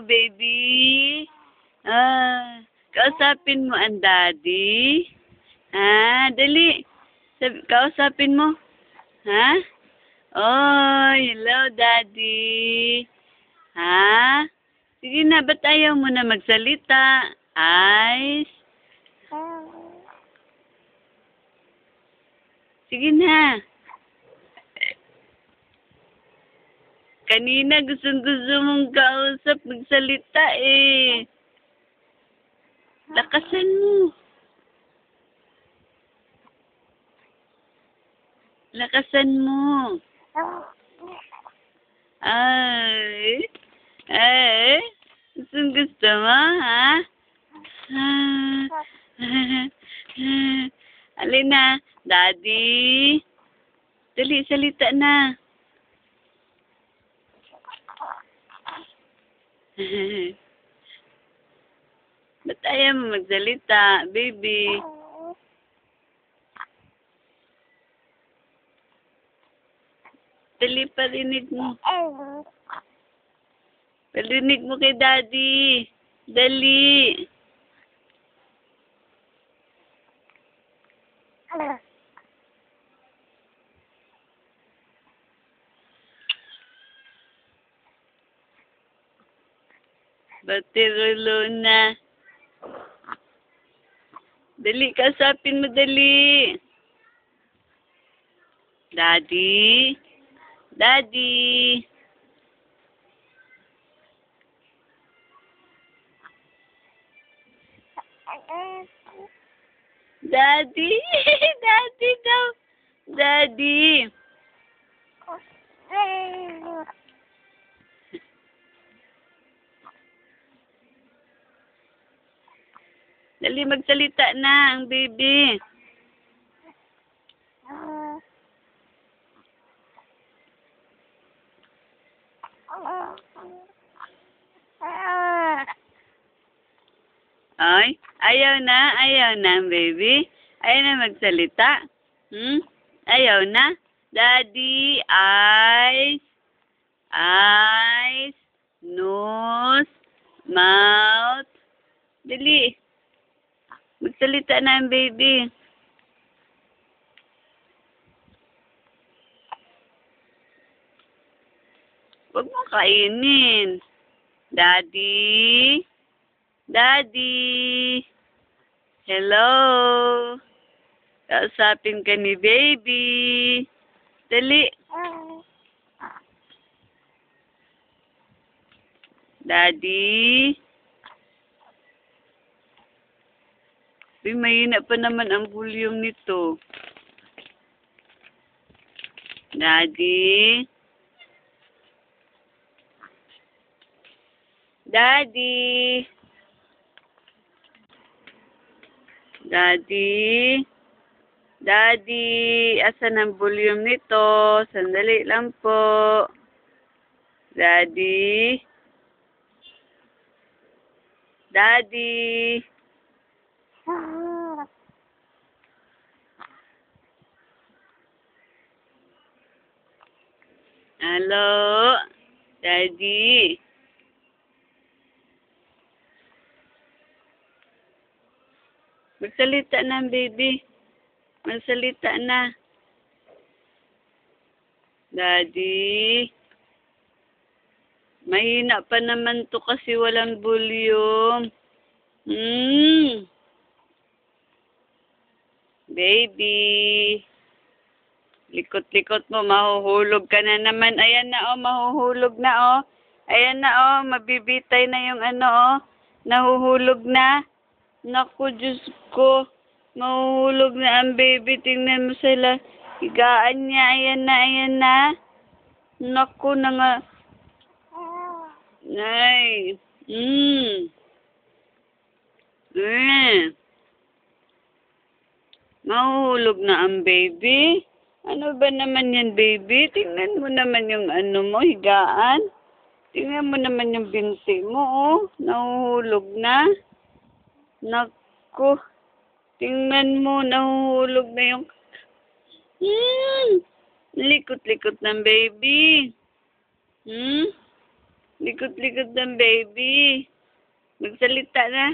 baby. Kausapin mo ang daddy. Dali. Kausapin mo. Hello, daddy. Sige na, ba't ayaw mo na magsalita? Ice. Sige na. Kanina gustong-gusto mong kausap, magsalita eh. Lakasan mo. Lakasan mo. Gustong-gusto mo, Alin na, daddy. Dali, salita na. Ba't ayaw mo magsalita, baby? Dali, parinig mo. Parinig mo kay daddy. Dali. Batirulo na. Dali, kasapin mo, dali. Daddy. Daddy. Daddy. Daddy daw. Daddy. Dali, magsalita na ang baby. Ay, ayaw na ang baby. Ayaw na magsalita. Ayaw na. Daddy, eyes, nose, mouth. Dali. Magsalita na ang baby. Huwag mo kainin. Daddy. Daddy. Hello. Kausapin ka ni baby. Dali. Daddy. Mahina pa naman ang volume nito. Daddy. Daddy. Daddy. Daddy. Asan ang volume nito? Sandali lang po. Daddy. Daddy. Hello, Daddy. Magsalita na, baby. Magsalita na. Daddy. Mahina pa naman to kasi walang volume. Baby. Likot-likot mo, mahuhulog ka na naman. Ayan na, mahuhulog na, Ayan na, mabibitay na yung nahuhulog na. Naku, Diyos ko. Mahuhulog na ang baby. Tingnan mo sila. Higaan niya. Ayan na. Naku, na nga. Ay. Mahuhulog na ang baby. Ano ba naman yan, baby? Tingnan mo naman yung mo, higaan. Tingnan mo naman yung binti mo, nahuhulog na. Naku. Tingnan mo, nahuhulog na yung... Likot-likot ng baby. Likot-likot ng baby. Magsalita na.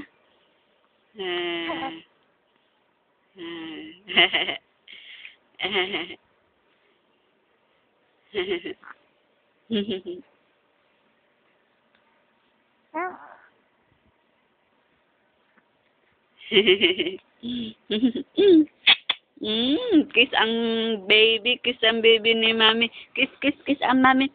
Kiss ang baby ni mami. Kiss ang mami.